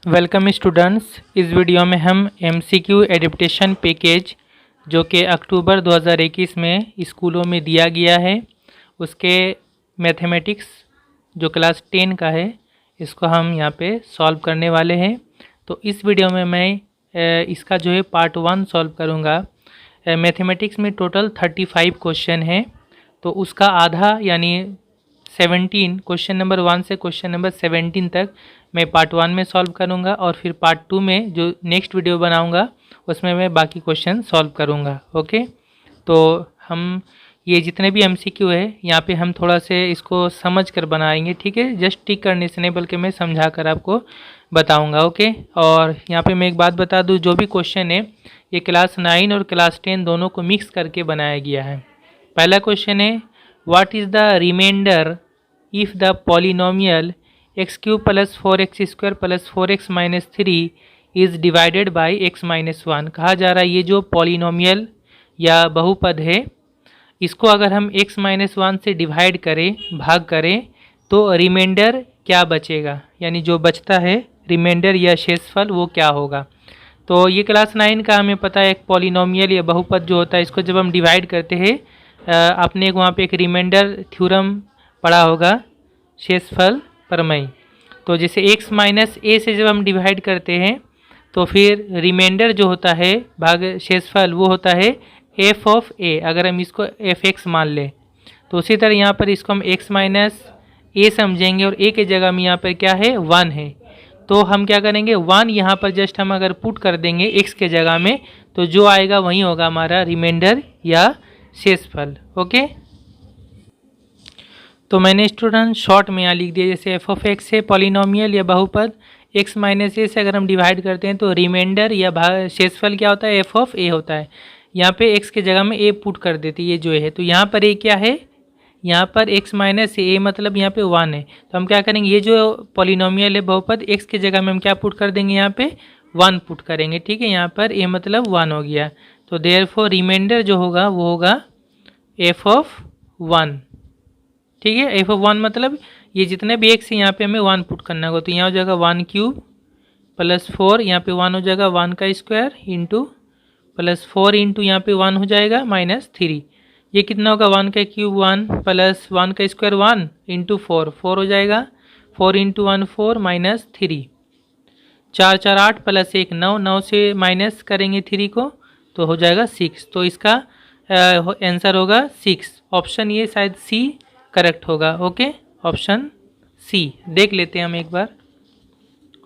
Welcome students. इस video में हम MCQ एडिप्टेशन पैकेज जो कि अक्टूबर 2021 में स्कूलों में दिया गया है उसके मैथमेटिक्स जो क्लास 10 का है इसको हम यहाँ पे सॉल्व करने वाले हैं। तो इस वीडियो में मैं इसका जो है पार्ट 1 सॉल्व करूँगा। मैथमेटिक्स में टोटल 35 क्वेश्चन है, तो उसका आधा यानी 17 क्वेश्चन नंबर 1 से क्वेश्चन नंबर 17 तक मैं पार्ट 1 में सॉल्व करूंगा और फिर पार्ट 2 में जो नेक्स्ट वीडियो बनाऊंगा उसमें मैं बाकी क्वेश्चन सॉल्व करूंगा। ओके, तो हम ये जितने भी MCQ है यहाँ पे हम थोड़ा से इसको समझ कर बनाएंगे, ठीक है। जस्ट टिक करने से नहीं बल्कि मैं समझा कर आपको बताऊंगा। ओके, और यहाँ पे मैं एक बात बता दूँ, जो भी क्वेश्चन है ये क्लास 9 और क्लास 10 दोनों को मिक्स करके बनाया गया है। पहला क्वेश्चन है, what is the remainder if the polynomial x³ + 4x² + 4x - 3 is divided by x - 1। कहा जा रहा है ये जो पॉलिनोमियल या बहुपद है इसको अगर हम x - 1 से डिवाइड करें, भाग करें, तो रिमाइंडर क्या बचेगा, यानी जो बचता है रिमाइंडर या शेषफल वो क्या होगा। तो ये क्लास 9 का हमें पता है, एक पॉलिनोमियल या बहुपद जो होता है इसको जब हम डिवाइड करते हैं, आपने एक वहाँ पे एक रिमाइंडर थ्योरम पढ़ा होगा, शेषफल प्रमेय। तो जैसे x - a से जब हम डिवाइड करते हैं तो फिर रिमाइंडर जो होता है भाग शेषफल वो होता है f(a), अगर हम इसको fx मान लें। तो उसी तरह यहाँ पर इसको हम x - a समझेंगे और a के जगह में यहाँ पर क्या है 1 है, तो हम क्या करेंगे 1 यहाँ पर जस्ट हम अगर पुट कर देंगे x के जगह में तो जो आएगा वही होगा हमारा रिमाइंडर या शेषफल। ओके, तो मैंने स्टूडेंट शॉर्ट में यहाँ लिख दिया, जैसे f(x) है पॉलिनोमियल या बहुपद, x - a से अगर हम डिवाइड करते हैं तो रिमाइंडर या शेषफल क्या होता है f(a) होता है। यहाँ पे x के जगह में a पुट कर देते ये जो है, तो यहाँ पर a क्या है, यहाँ पर x - a मतलब यहाँ पे 1 है। तो हम क्या करेंगे, ये जो पॉलिनोमियल है बहुपद x के जगह में हम क्या पुट कर देंगे, यहाँ पे 1 पुट करेंगे, ठीक है। यहाँ पर a मतलब 1 हो गया, तो देयरफॉर रिमाइंडर जो होगा वो होगा f(1), ठीक है। f(1) मतलब ये जितने भी x है यहाँ पे हमें 1 पुट करना होगा, तो यहाँ हो जाएगा 1³ + 4, यहाँ पे 1 हो जाएगा 1² इंटू +4 इंटू यहाँ पे 1 हो जाएगा -3। ये कितना होगा 1³ 1 + 1² 1 इंटू 4 4 हो जाएगा, 4 इंटू 1 4 -3, 4 4 8 + 1 9, 9 से माइनस करेंगे 3 को तो हो जाएगा 6। तो इसका आंसर होगा 6। ऑप्शन ये शायद सी करेक्ट होगा। ओके, ऑप्शन सी देख लेते हैं हम एक बार,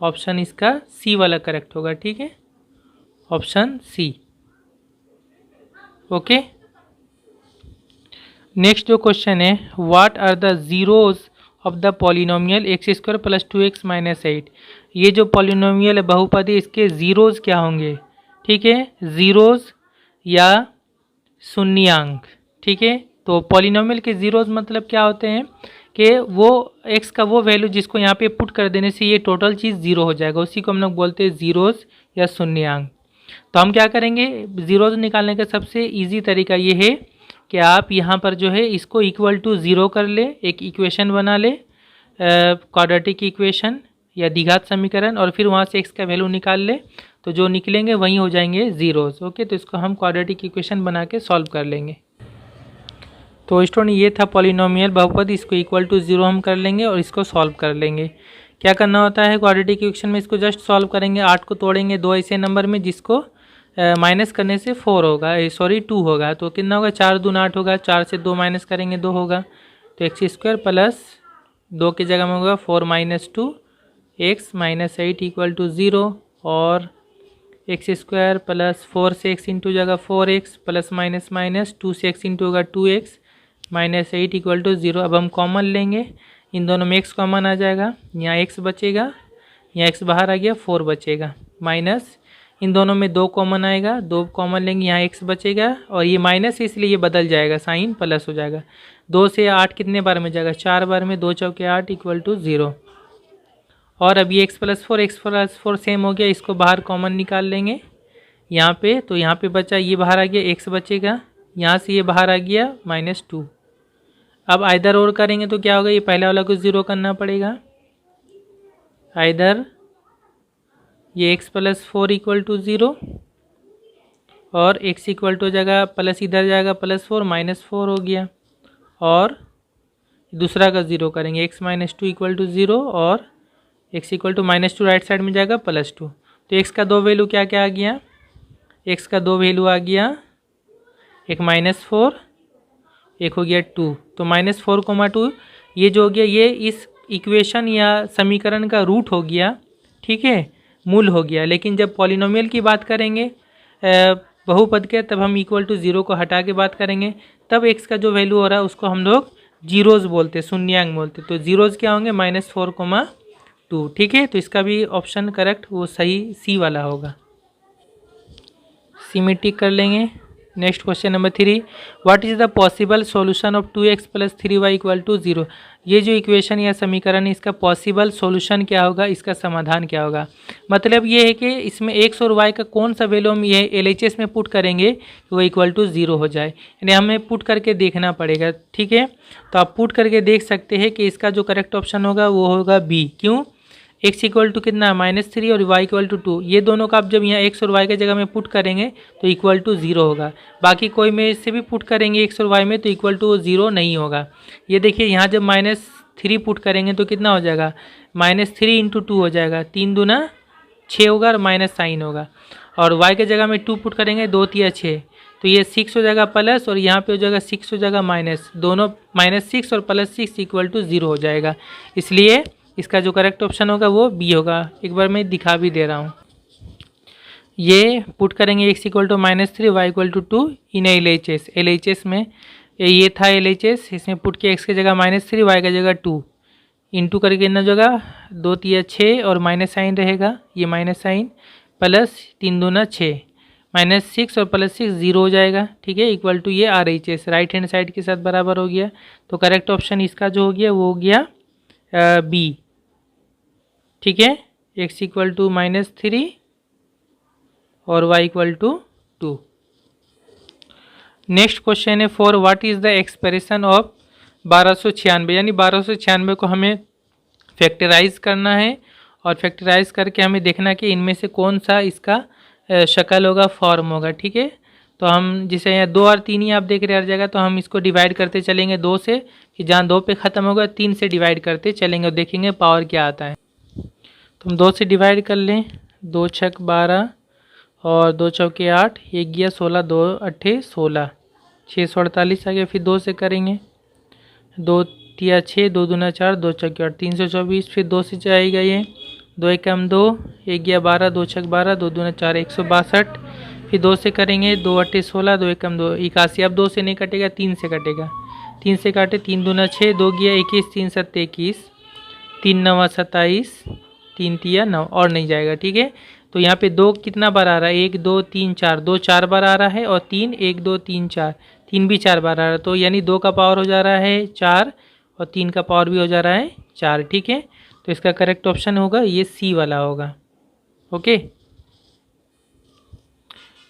ऑप्शन इसका सी वाला करेक्ट होगा, ठीक है, ऑप्शन सी। ओके, नेक्स्ट जो क्वेश्चन है, what are the zeros of the polynomial x² + 2x - 8। ये जो पॉलिनोमियल है बहुपद है इसके जीरोज क्या होंगे, ठीक है, जीरोज या शून्यांक, ठीक है। तो पॉलिनोमियल के जीरोज मतलब क्या होते हैं कि वो x का वो वैल्यू जिसको यहाँ पे पुट कर देने से ये टोटल चीज़ जीरो हो जाएगा, उसी को हम लोग बोलते हैं जीरोज या शून्यांक। तो हम क्या करेंगे, जीरोज निकालने का सबसे इजी तरीका ये है कि आप यहाँ पर जो है इसको इक्वल टू 0 कर ले, एक इक्वेशन बना ले, क्वाड्रेटिक इक्वेशन या द्विघात समीकरण, और फिर वहाँ से x का वैल्यू निकाल ले, तो जो निकलेंगे वही हो जाएंगे जीरोज। ओके, तो इसको हम क्वाड्रेटिक इक्वेशन बना के सॉल्व कर लेंगे। तो स्टूडेंट ये था पॉलिनोमियल बहुपद, इसको इक्वल टू 0 हम कर लेंगे और इसको सॉल्व कर लेंगे। क्या करना होता है क्वाड्रेटिक इक्वेशन में, इसको जस्ट सॉल्व करेंगे, 8 को तोड़ेंगे 2 ऐसे नंबर में जिसको माइनस करने से 4 होगा, सॉरी 2 होगा, तो कितना होगा 4 दूना 8 होगा, 4 से 2 माइनस करेंगे 2 होगा, तो x² + 2 की जगह में होगा 4 - 2 x - 8 = 0, और x² + 4 से x इंटू जगह 4x प्लस माइनस 2 से x इंटू होगा 2x -8 = 0। अब हम कॉमन लेंगे, इन दोनों में x कॉमन आ जाएगा, यहाँ x बचेगा, यहाँ x बाहर आ गया 4 बचेगा, माइनस इन दोनों में 2 कॉमन आएगा, 2 कॉमन लेंगे, यहाँ x बचेगा, और ये माइनस इसलिए ये बदल जाएगा, साइन प्लस हो जाएगा। 2 से 8 कितने बार में जाएगा, 4 बार में, 2 चौके 8 = 0। और अब ये x + 4 सेम हो गया, इसको बाहर कॉमन निकाल लेंगे यहाँ पे, तो यहाँ पे बचा ये बाहर आ गया, x बचेगा, यहाँ से ये बाहर आ गया -2। अब आइदर और करेंगे तो क्या होगा, ये पहले वाला को 0 करना पड़ेगा, आइदर ये x प्लस 4 इक्वल टू 0 और x इक्वल टू हो जाएगा प्लस इधर जाएगा +4 -4 हो गया, और दूसरा का 0 करेंगे x माइनस 2 इक्वल टू 0 और x equal to -2 right side में जाएगा +2। तो x का दो वैल्यू क्या क्या आ गया, x का दो वैल्यू आ गया, एक -4 एक हो गया 2। तो -4, 2 ये जो हो गया ये इस इक्वेशन या समीकरण का रूट हो गया, ठीक है, मूल हो गया। लेकिन जब पॉलिनोमियल की बात करेंगे बहुपद के, तब हम इक्वल टू 0 को हटा के बात करेंगे, तब x का जो वैल्यू हो रहा है उसको हम लोग जीरोज़ बोलते, शून्यांक बोलते। तो जीरोज़ क्या होंगे, -4, 2, ठीक है। तो इसका भी ऑप्शन करेक्ट वो सही सी वाला होगा, सी में टिक कर लेंगे। Next question number 3, what is the possible solution of 2x + 3y equal to 0। ये जो इक्वेशन या समीकरण है इसका पॉसिबल सॉल्यूशन क्या होगा, इसका समाधान क्या होगा। मतलब ये है कि इसमें x और y का कौन सा वैल्यू हम ये LHS में पुट करेंगे कि वो इक्वल टू 0 हो जाए, यानी हमें पुट करके देखना पड़ेगा, ठीक है। तो आप पुट करके देख सकते हैं कि इसका जो करेक्ट ऑप्शन होगा वो होगा बी। क्यों, x इक्वल टू कितना -3 और y इक्वल टू 2, ये दोनों का आप जब यहाँ x और y के जगह में पुट करेंगे तो इक्वल टू 0 होगा। बाकी कोई में इससे भी पुट करेंगे x और y में तो इक्वल टू 0 नहीं होगा। ये देखिए यहाँ जब -3 पुट करेंगे तो कितना हो जाएगा, -3 × 2 हो जाएगा, 3 दूना 6 होगा और माइनस साइन होगा। और y के जगह में 2 पुट करेंगे, 2 × 6 तो ये 6 हो जाएगा प्लस, और यहाँ पे हो जाएगा 6 हो जाएगा माइनस, दोनों -6 और +6 इक्वल टू 0 हो जाएगा। इसलिए इसका जो करेक्ट ऑप्शन होगा वो बी होगा। एक बार मैं दिखा भी दे रहा हूँ, ये पुट करेंगे x equal to -3 y equal to 2 in LHS में, ये था LHS, इसमें पुट किया x की जगह -3 y की जगह 2 इंटू करके कितना जगह 2 × 6 और माइनस साइन रहेगा, ये माइनस साइन प्लस 3 दूना 6 -6 और +6 0 हो जाएगा, ठीक है, इक्वल टू ये RHS राइट हैंड साइड के साथ बराबर हो गया। तो करेक्ट ऑप्शन इसका जो हो गया वो हो गया बी, ठीक है, x इक्वल टू -3 और y equal to 2। Next question है 4, what is the expression of 1296, यानी 1296 को हमें फैक्टराइज करना है, और फैक्टराइज करके हमें देखना कि इनमें से कौन सा इसका शक्ल होगा, फॉर्म होगा, ठीक है। तो हम जिसे यहाँ 2 और 3 ही आप देख रहे हर जगह, तो हम इसको डिवाइड करते चलेंगे 2 से, कि जहाँ 2 पे ख़त्म होगा 3 से डिवाइड करते चलेंगे और देखेंगे पावर क्या आता है। तो हम 2 से डिवाइड कर लें, 2 × 6 12 और 2 × 4 8, 1 गया 16, 2 × 8 16, 648 आ गया। फिर 2 से करेंगे, 2 × 6, 2 दूना 4, 2 × 4 8, 324। फिर 2 से जाएगा ये, 2 × 1 2, 1 गया 12, 2 × 6 12, 2 दूना 4 162। फिर 2 से करेंगे, 2 × 8 16, 2 × 1 2 81। अब 2 से नहीं कटेगा, 3 से कटेगा, 3 से काटे, 3 दूना 6, 2 गया 21, 3 × 7 21, 3 × 9 27, 3 × 3 9 और नहीं जाएगा, ठीक है। तो यहाँ पे 2 कितना बार आ रहा है, 1 2 3 4, 2 4 बार आ रहा है, और 3 1 2 3 4, 3 भी 4 बार आ रहा है। तो यानी 2 का पावर हो जा रहा है 4 और 3 का पावर भी हो जा रहा है 4, ठीक है। तो इसका करेक्ट ऑप्शन होगा ये सी वाला होगा, ओके।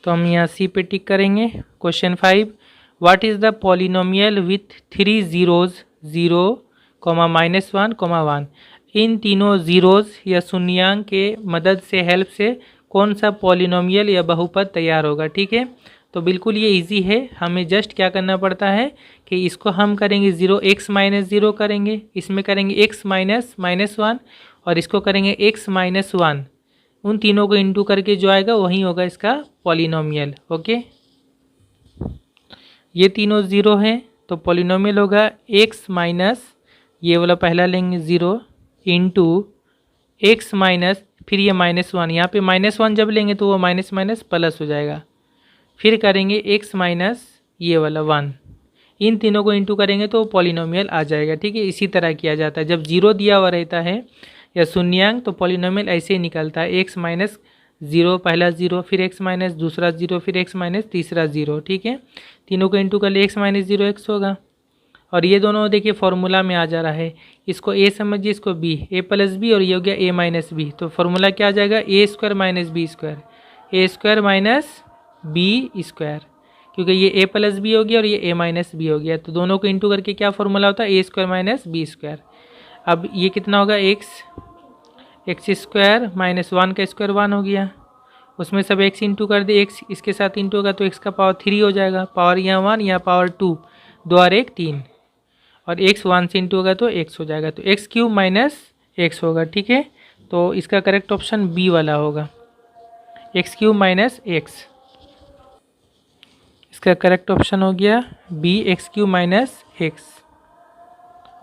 तो हम यहाँ सी पे टिक करेंगे। Question 5, what is the polynomial with 3 zeros 0, -1, 1। इन तीनों ज़ीरोज़ या शून्यांक के मदद से हेल्प से कौन सा पॉलिनोमियल या बहुपद तैयार होगा, ठीक है। तो बिल्कुल ये इजी है, हमें जस्ट क्या करना पड़ता है कि इसको हम करेंगे 0 x - 0 करेंगे, इसमें करेंगे x - -1 और इसको करेंगे x - 1, उन तीनों को इंटू करके जो आएगा वही होगा इसका पॉलिनोमियल, ओके। ये तीनों 0 हैं तो पॉलिनोमियल होगा x माइनस, ये वाला पहला लेंगे 0 इंटू x माइनस, फिर ये -1, यहाँ पे -1 जब लेंगे तो वो माइनस माइनस प्लस हो जाएगा, फिर करेंगे x माइनस ये वाला 1, इन तीनों को इंटू करेंगे तो पॉलिनोमियल आ जाएगा, ठीक है। इसी तरह किया जाता है, जब 0 दिया हुआ रहता है या शून्यांक तो पॉलिनोमियल ऐसे ही निकलता है, x माइनस 0 पहला 0, फिर x माइनस दूसरा 0, फिर x माइनस तीसरा 0, ठीक है। तीनों को इंटू कर ले, x माइनस 0 x होगा, और ये दोनों देखिए फॉर्मूला में आ जा रहा है, इसको a समझिए, इसको b, a प्लस बी, और ये हो गया a माइनस बी। तो फॉर्मूला क्या आ जाएगा, a² minus b square, a² minus b square, क्योंकि ये a प्लस बी हो गया और ये a माइनस बी हो गया, तो दोनों को इंटू करके क्या फॉर्मूला होता है, a² माइनस बी स्क्वायर। अब ये कितना होगा, एक्स स्क्वायर माइनस 1 का स्क्वायर 1 हो गया, उसमें सब एक्स इंटू कर दे, एक्स इसके साथ इंटू होगा तो एक्स का पावर 3 हो जाएगा, पावर यहाँ 1 यहाँ पावर 2, 2 और 1 3, और एक्स 1 से इंटू होगा तो एक्स हो जाएगा, तो एक्स क्यूब माइनस एक्स होगा। ठीक है, तो इसका करेक्ट ऑप्शन बी वाला होगा, एक्स क्यूब माइनस एक्स। इसका करेक्ट ऑप्शन हो गया B, x cube minus x.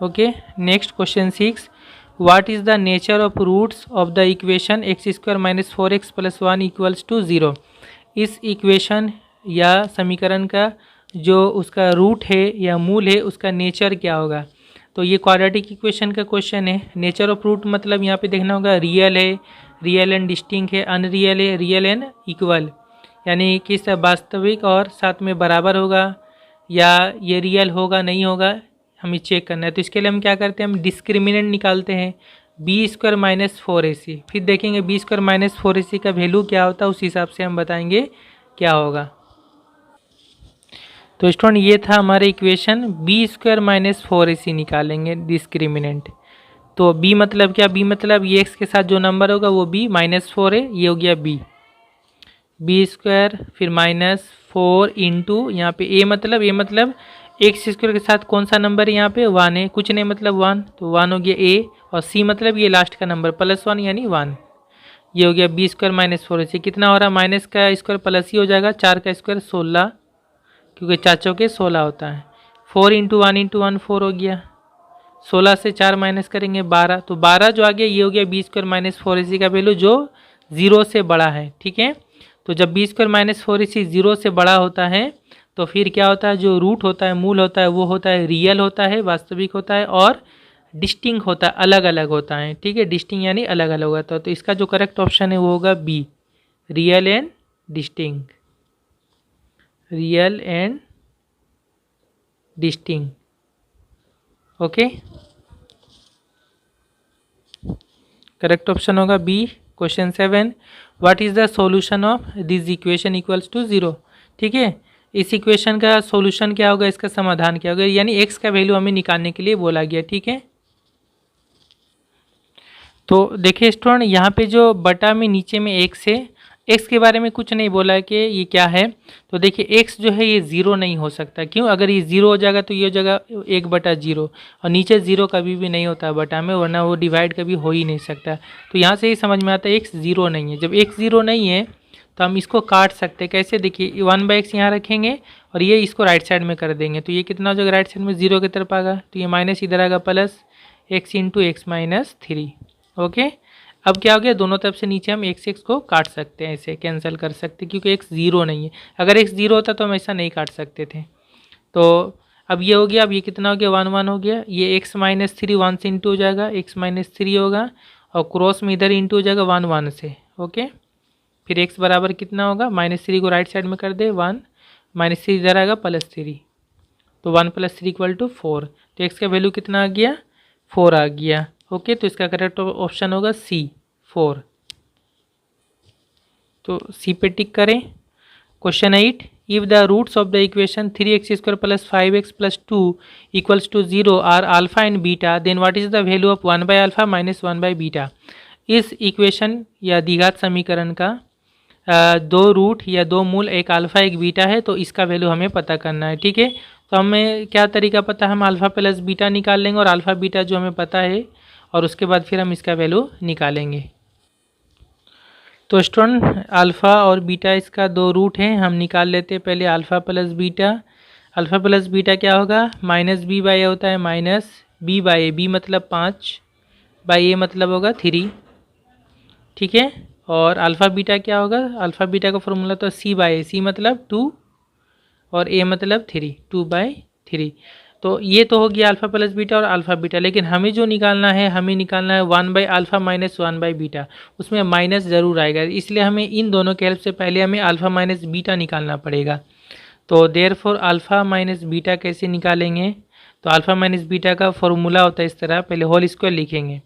Okay, next question 6, what is the nature of roots of the equation x square minus 4x plus 1 equals to 0। इस equation या समीकरण का जो उसका root है या मूल है उसका नेचर क्या होगा। तो ये क्वाड्रेटिक इक्वेशन का क्वेश्चन है। नेचर ऑफ रूट मतलब यहाँ पे देखना होगा रियल है, रियल एंड डिस्टिंक्ट है, अनरियल है, रियल एंड इक्वल, यानी कि सब वास्तविक और साथ में बराबर होगा, या ये रियल होगा नहीं होगा, हमें चेक करना है। तो इसके लिए हम क्या करते हैं, हम डिस्क्रिमिनेंट निकालते हैं, बी स्क्वायर माइनस 4ac, फिर देखेंगे बी स्क्वायर माइनस 4ac का वैल्यू क्या होता है, उस हिसाब से हम बताएंगे क्या होगा। तो स्टूडेंट ये था हमारे equation, B square minus 4ac निकालेंगे डिस्क्रिमिनेंट। तो b मतलब क्या, b मतलब ये x के साथ जो नंबर होगा वो b -4 है, ये हो गया b, बी स्क्वायर फिर -4 इंटू यहाँ पे a मतलब एक्स स्क्वायर के साथ कौन सा नंबर है यहाँ पे 1 है, कुछ नहीं मतलब 1, तो 1 हो गया a, और c मतलब ये लास्ट का नंबर +1 यानी 1, ये हो गया बी स्क्वायर माइनस 4ac। कितना हो रहा है, माइनस का स्क्वायर प्लस ही हो जाएगा, 4 का स्क्वायर 16, क्योंकि 4 चौके 16 होता है, 4 इंटू 1 इंटू 1 4 हो गया, 16 से 4 माइनस करेंगे 12, तो 12 जो आ गया ये हो गया बी स्क्वायर माइनस 4ac का वैल्यू जो 0 से बड़ा है। ठीक है, तो जब बी स्क्वायर माइनस 4ac 0 से बड़ा होता है तो फिर क्या होता है, जो रूट होता है, मूल होता है, वो होता है रियल होता है, वास्तविक होता है, और डिस्टिंक्ट होता है, अलग अलग होता है। ठीक है, डिस्टिंक्ट यानी अलग अलग होता है, तो इसका जो करेक्ट ऑप्शन है वो होगा B, real and distinct, real and distinct. Okay, correct option होगा B. Question 7, what is the solution of this equation equals to 0। ठीक है, इस इक्वेशन का सॉल्यूशन क्या होगा, इसका समाधान क्या होगा, यानी x का वैल्यू हमें निकालने के लिए बोला गया। ठीक है, तो देखिए स्टूडेंट यहाँ पे जो बटा में नीचे में x है, x के बारे में कुछ नहीं बोला है कि ये क्या है। तो देखिए x जो है ये 0 नहीं हो सकता, क्यों, अगर ये 0 हो जाएगा तो ये हो जाएगा 1/0, और नीचे 0 कभी भी नहीं होता है बटा में, वरना वो डिवाइड कभी हो ही नहीं सकता। तो यहाँ से ही समझ में आता है x 0 नहीं है। जब x 0 नहीं है तो हम इसको काट सकते हैं, कैसे, देखिए 1/x यहाँ रखेंगे और ये इसको राइट साइड में कर देंगे, तो ये कितना हो जाएगा, राइट साइड में 0 की तरफ आएगा, तो ये माइनस इधर आएगा plus x into x minus 3। Okay, अब क्या हो गया, दोनों तरफ से नीचे हम x को काट सकते हैं, ऐसे कैंसिल कर सकते हैं, क्योंकि x 0 नहीं है। अगर x 0 होता तो हम ऐसा नहीं काट सकते थे। तो अब ये हो गया, अब ये कितना हो गया, 1 1 हो गया, ये x माइनस 3 1 से इंटू हो जाएगा, x माइनस 3 होगा, और क्रॉस में इधर इंटू हो जाएगा 1 1 से। ओके, फिर x बराबर कितना होगा, -3 को राइट साइड में कर दे, 1 -3 इधर आएगा +3, तो 1 + 3 = 4, तो x का वैल्यू कितना आ गया, 4 आ गया। ओके, तो इसका करेक्ट ऑप्शन होगा सी, 4। तो सी पे टिक करें। Question 8, if the roots of the equation 3x² + 5x + 2 = 0 are alpha and beta, then what is the value of 1/α - 1/बीटा। इस इक्वेशन या द्विघात समीकरण का दो रूट या दो मूल, एक अल्फ़ा एक बीटा है, तो इसका वैल्यू हमें पता करना है। ठीक है, तो हमें क्या तरीका पता है, हम अल्फ़ा प्लस बीटा निकाल लेंगे, और अल्फ़ा बीटा जो हमें पता है, और उसके बाद फिर हम इसका वैल्यू निकालेंगे। तो स्टूडेंट अल्फ़ा और बीटा इसका दो रूट हैं, हम निकाल लेते हैं पहले alpha plus beta. Alpha plus beta क्या होगा, -b/a होता है, -b/a, b मतलब 5, बाई ए मतलब होगा 3। ठीक है, और अल्फ़ा बीटा क्या होगा, अल्फ़ा बीटा का फॉर्मूला तो c/a, c मतलब 2 और a मतलब 3, 2/3। तो ये तो हो गया अल्फ़ा प्लस बीटा और अल्फ़ा बीटा, लेकिन हमें जो निकालना है, हमें निकालना है 1/α - 1/बीटा, उसमें माइनस ज़रूर आएगा, इसलिए हमें इन दोनों के हेल्प से पहले हमें अल्फ़ा माइनस बीटा निकालना पड़ेगा। तो देयरफॉर अल्फ़ा माइनस बीटा कैसे निकालेंगे, तो अल्फ़ा माइनस बीटा का फॉर्मूला होता है इस तरह, पहले होल स्क्वायर लिखेंगे,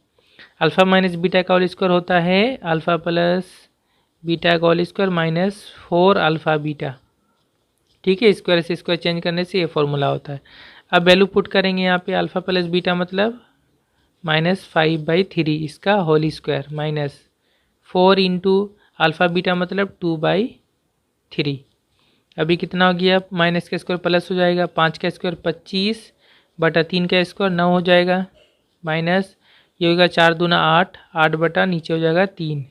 अल्फ़ा माइनस बीटा का होल स्क्वायर होता है अल्फ़ा प्लस बीटा का होल स्क्वायर -4 अल्फ़ा बीटा। ठीक है, स्क्वायर से स्क्वायर चेंज करने से ये फॉर्मूला होता है। अब वैल्यू पुट करेंगे यहाँ पे, अल्फ़ा प्लस बीटा मतलब -5/3 इसका whole square minus 4 into alpha beta मतलब 2/3। अभी कितना हो गया, माइनस का स्क्वायर प्लस हो जाएगा, 5 का स्क्वायर 25 बटा 3 का स्क्वायर 9 हो जाएगा, माइनस ये होगा 4 दूना 8, 8 बटा नीचे हो जाएगा 3।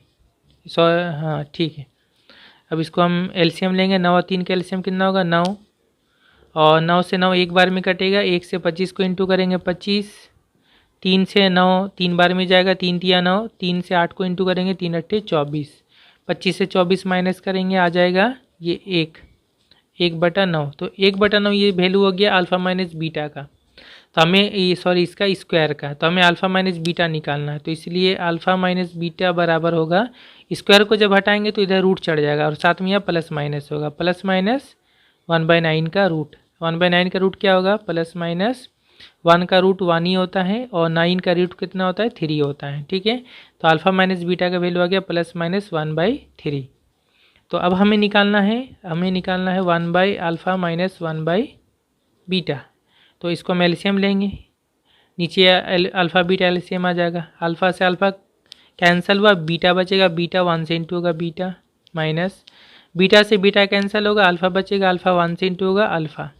हाँ ठीक है। अब इसको हम एलसीएम लेंगे, 9 और 3 का एलसीएम कितना होगा 9, और 9 से 9 एक बार में कटेगा, 1 से 25 को इंटू करेंगे 25, 3 से 9 3 बार में जाएगा, 3 तिया 9, 3 से 8 को इंटू करेंगे 3 अट्ठे 24, 25 से 24 माइनस करेंगे आ जाएगा ये 1/9। तो 1/9 ये वैल्यू हो गया अल्फ़ा माइनस बीटा का। तो हमें इसका स्क्वायर का, तो हमें अल्फ़ा माइनस बीटा निकालना है, तो इसलिए अल्फ़ा माइनस बीटा बराबर होगा, स्क्वायर को जब हटाएंगे तो इधर रूट चढ़ जाएगा और साथ में यहाँ प्लस माइनस होगा, प्लस माइनस 1/9 का रूट। 1/9 का रूट क्या होगा, प्लस माइनस 1 का रूट 1 ही होता है और 9 का रूट कितना होता है 3 होता है, ठीक है। तो अल्फ़ा माइनस बीटा का वैल्यू आ गया प्लस माइनस 1/3। तो अब हमें निकालना है 1/अल्फ़ा माइनस 1/बीटा। तो इसको हम एलसीएम लेंगे, नीचे अल्फ़ा बीटा एलसीएम आ जाएगा, अल्फ़ा से अल्फ़ा कैंसिल हुआ, बीटा बचेगा, बीटा 1 से इंटू होगा बीटा, माइनस बीटा से बीटा कैंसिल होगा, अल्फ़ा बचेगा, अल्फ़ा 1 से इंटू होगा अल्फ़ा।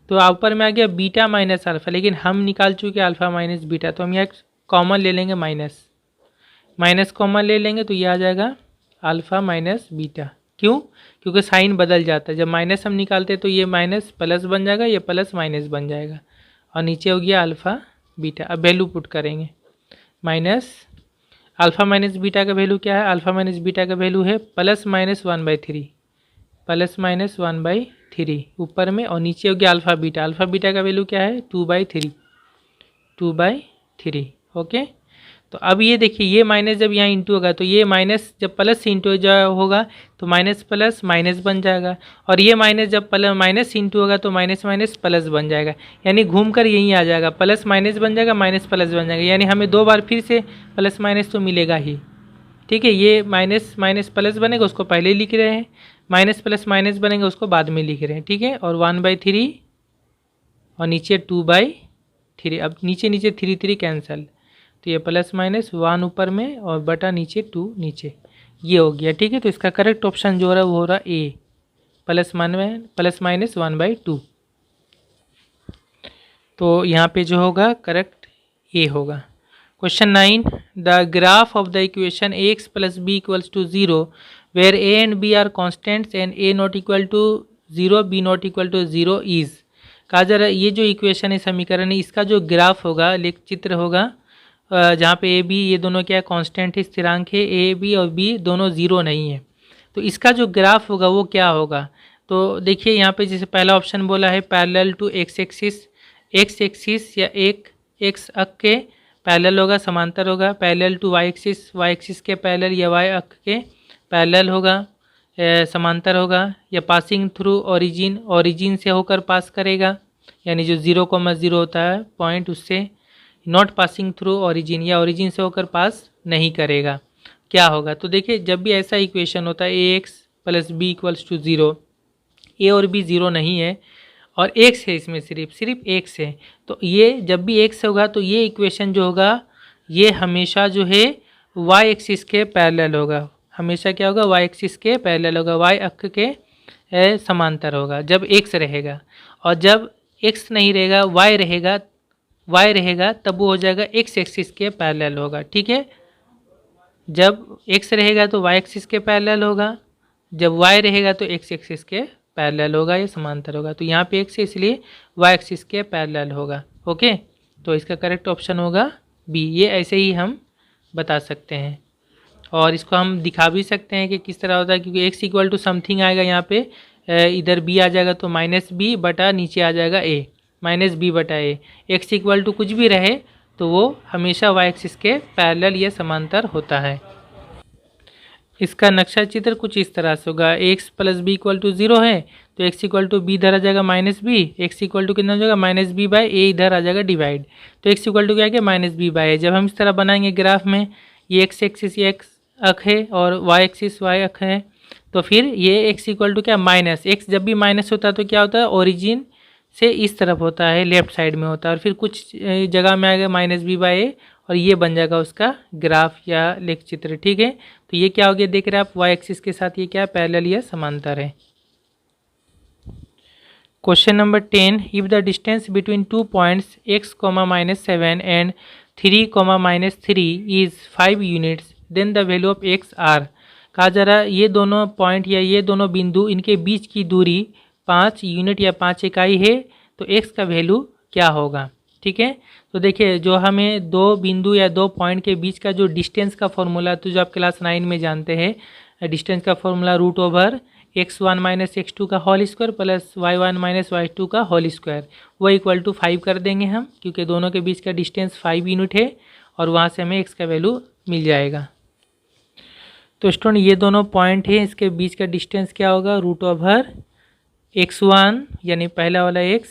तो ऊपर में आ गया बीटा माइनस अल्फ़ा, लेकिन हम निकाल चुके अल्फ़ा माइनस बीटा, तो हम यहाँ कॉमन ले लेंगे, माइनस कॉमन ले लेंगे, तो ये आ जाएगा अल्फ़ा माइनस बीटा। क्यों, क्योंकि साइन बदल जाता है, जब माइनस हम निकालते हैं तो ये माइनस प्लस बन जाएगा, ये प्लस माइनस बन जाएगा, और नीचे हो गया अल्फ़ा बीटा। अब वैल्यू पुट करेंगे, माइनस अल्फ़ा माइनस बीटा का वैल्यू क्या है, अल्फ़ा माइनस बीटा का वैल्यू है प्लस माइनस 1/3, प्लस माइनस 1/3 ऊपर में, और नीचे हो गया अल्फ़ा बीटा का वैल्यू क्या है 2/3। ओके। तो अब ये देखिए, ये माइनस जब यहाँ इंटू होगा तो ये माइनस जब प्लस से इंटू होगा तो माइनस प्लस माइनस बन जाएगा, और ये माइनस जब माइनस इंटू होगा तो माइनस माइनस प्लस बन जाएगा, यानी घूमकर यहीं आ जाएगा, प्लस माइनस बन जाएगा, माइनस प्लस बन जाएगा, यानी हमें 2 बार फिर से प्लस माइनस तो मिलेगा ही, ठीक है। ये माइनस माइनस प्लस बनेगा उसको पहले लिख रहे हैं, माइनस प्लस माइनस बनेगा उसको बाद में लिख रहे हैं, ठीक है। और 1/3 और नीचे 2/3, अब नीचे 3 कैंसिल, तो ये प्लस माइनस 1 ऊपर में और बटा नीचे 2 नीचे, ये हो गया, ठीक है। तो इसका करेक्ट ऑप्शन जो हो रहा है वो हो रहा ए, प्लस माइनस 1/2। तो यहाँ पे जो होगा करेक्ट ए होगा। Question 9, the graph of the equation ax + b = 0 where a and b are constants and a not equal to 0 b not equal to 0 is. कहा जा रहा है ये जो इक्वेशन है, समीकरण है, इसका जो ग्राफ होगा, लेख चित्र होगा, जहाँ पे ए बी ये दोनों क्या कांस्टेंट है, स्थिरांक है, ए बी और बी दोनों 0 नहीं है, तो इसका जो ग्राफ होगा वो क्या होगा। तो देखिए यहाँ पे जैसे पहला ऑप्शन बोला है पैरेलल टू एक्स एक्सिस या एक एक्स अक्ष के पैरेलल होगा, समांतर होगा, पैरेलल टू वाई एक्सिस के पैरेलल या वाई अक्ष के पैरेलल होगा, समांतर होगा, या पासिंग थ्रू ओरिजिन से होकर पास करेगा, यानी जो 0,0 होता है पॉइंट उससे, नॉट पासिंग थ्रू ओरिजिन या ओरिजिन से होकर पास नहीं करेगा, क्या होगा। तो देखिए जब भी ऐसा इक्वेशन होता है ax + b = 0, ए और बी 0 नहीं है और x है, इसमें सिर्फ x है, तो ये जब भी x होगा तो ये इक्वेशन जो होगा ये हमेशा जो है y एक्सिस के पैरेलल होगा, हमेशा क्या होगा y एक्सिस के पैरेलल होगा, y अक्ष के समांतर होगा जब x रहेगा, और जब x नहीं रहेगा y रहेगा तब वो हो जाएगा x एक्सिस के पैरेलल होगा, ठीक है। जब x रहेगा तो y एक्सिस के पैरेलल होगा, जब y रहेगा तो x एक्सिस के पैरेलल होगा, ये समांतर होगा, तो यहाँ पे x है इसलिए y एक्सिस के पैरेलल होगा, ओके। तो इसका करेक्ट ऑप्शन होगा बी, ये ऐसे ही हम बता सकते हैं, और इसको हम दिखा भी सकते हैं कि किस तरह होता है, क्योंकि x इक्वल टू समथिंग आएगा यहाँ पे, इधर b आ जाएगा तो -b बटा नीचे आ जाएगा a, -b बटा a, x इक्वल टू कुछ भी रहे तो वो हमेशा y एक्सिस के पैरेलल या समांतर होता है। इसका नक्शा चित्र कुछ इस तरह से होगा, x + b = 0 है तो x इक्वल टू बी इधर आ जाएगा -b, x इक्वल टू कितना हो जाएगा -b/a इधर आ जाएगा डिवाइड, तो x इक्वल टू क्या है -b/a। जब हम इस तरह बनाएंगे ग्राफ में, ये x एक्सिस ये x अक्ष है और y एक्सिस y अक्ष है, तो फिर ये x इक्वल टू क्या x जब भी माइनस होता है तो क्या होता है ओरिजिन से इस तरफ होता है, लेफ्ट साइड में होता है, और फिर कुछ जगह में आएगा -b/a और ये बन जाएगा उसका ग्राफ या लेख चित्र। ठीक है, तो ये क्या हो गया, देख रहे हैं आप y एक्सिस के साथ ये क्या है, पैरेलल या समांतर है। Question number 10, if the distance between 2 points x, -7 and 3, -3 is 5 units then the value of x are. कहा जा रहा है ये दोनों पॉइंट या ये दोनों बिंदु, इनके बीच की दूरी 5 यूनिट या 5 इकाई है, तो x का वैल्यू क्या होगा। ठीक है, तो देखिए जो हमें दो बिंदु या दो पॉइंट के बीच का जो डिस्टेंस का फॉर्मूला, तो जो आप क्लास 9 में जानते हैं डिस्टेंस का फॉर्मूला √x1 - x2 का whole square plus y1 - y2 का होल स्क्वायर, वो इक्वल टू 5 कर देंगे हम, क्योंकि दोनों के बीच का डिस्टेंस 5 यूनिट है और वहाँ से हमें x का वैल्यू मिल जाएगा। तो स्टूडेंट ये दोनों पॉइंट है, इसके बीच का डिस्टेंस क्या होगा, √x1 यानी पहला वाला x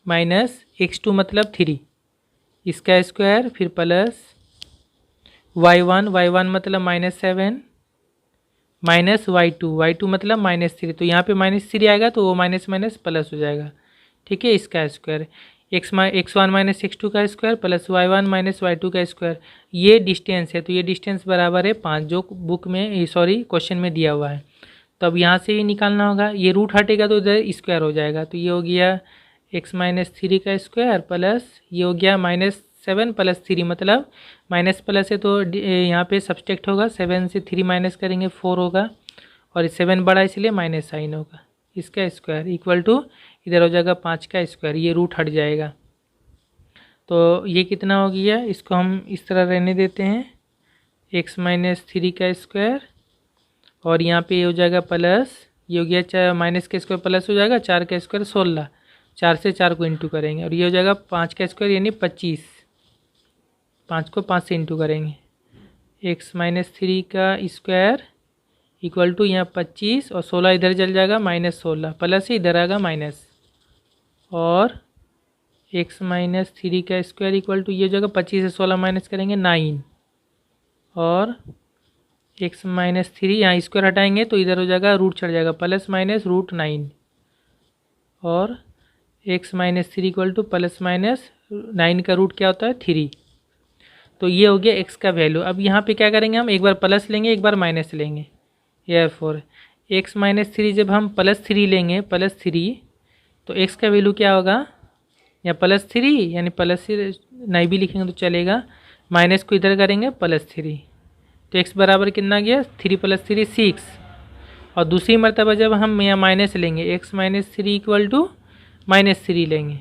माइनस x2 मतलब 3 इसका स्क्वायर, फिर प्लस y1 मतलब -7 माइनस y2 मतलब -3, तो यहाँ पे -3 आएगा तो वो माइनस माइनस प्लस हो जाएगा। ठीक है, इसका स्क्वायर x1 - x2 का स्क्वायर प्लस y1 - y2 का स्क्वायर, ये डिस्टेंस है, तो ये डिस्टेंस बराबर है 5 जो बुक में सॉरी क्वेश्चन में दिया हुआ है। तो अब यहाँ से ही निकालना होगा, ये रूट हटेगा तो इधर स्क्वायर हो जाएगा, तो ये हो गया x - 3 का स्क्वायर प्लस ये हो गया -7 + 3 मतलब माइनस प्लस है तो यहाँ पे सब्सट्रैक्ट होगा, 7 से 3 माइनस करेंगे 4 होगा, और 7 बड़ा इसलिए माइनस साइन होगा, इसका स्क्वायर इक्वल टू इधर हो जाएगा 5 का स्क्वायर, ये रूट हट जाएगा। तो ये कितना हो गया, इसको हम इस तरह रहने देते हैं, x - 3 का स्क्वायर और यहाँ पे ये हो जाएगा प्लस, ये हो गया माइनस का स्क्वायर प्लस हो जाएगा, 4 का स्क्वायर 16, 4 से 4 को इंटू करेंगे, और ये हो जाएगा 5 का स्क्वायर यानी 25, 5 को 5 से इंटू करेंगे, x - 3 का स्क्वायर इक्वल टू यहाँ 25 और 16 इधर चल जाएगा -16 प्लस ही इधर आएगा माइनस, और x - 3 का स्क्वायर इक्वल टू ये जगह 25 से 16 माइनस करेंगे 9, और x - 3 यहाँ स्क्वायर हटाएंगे तो इधर हो जाएगा रूट चढ़ जाएगा प्लस माइनस √9, और x - 3 equal two plus minus 9 का रूट क्या होता है 3। तो ये हो गया x का वैल्यू। अब यहाँ पे क्या करेंगे, हम एक बार प्लस लेंगे एक बार माइनस लेंगे, या फोर x - 3 जब हम +3 लेंगे +3 तो x का वैल्यू क्या होगा, या +3 यानी प्लस नहीं भी लिखेंगे तो चलेगा, माइनस को इधर करेंगे +3, तो x बराबर कितना गया 3 + 3 6, और दूसरी मरतबा जब हम यहाँ माइनस लेंगे x - 3 इक्वल टू -3 लेंगे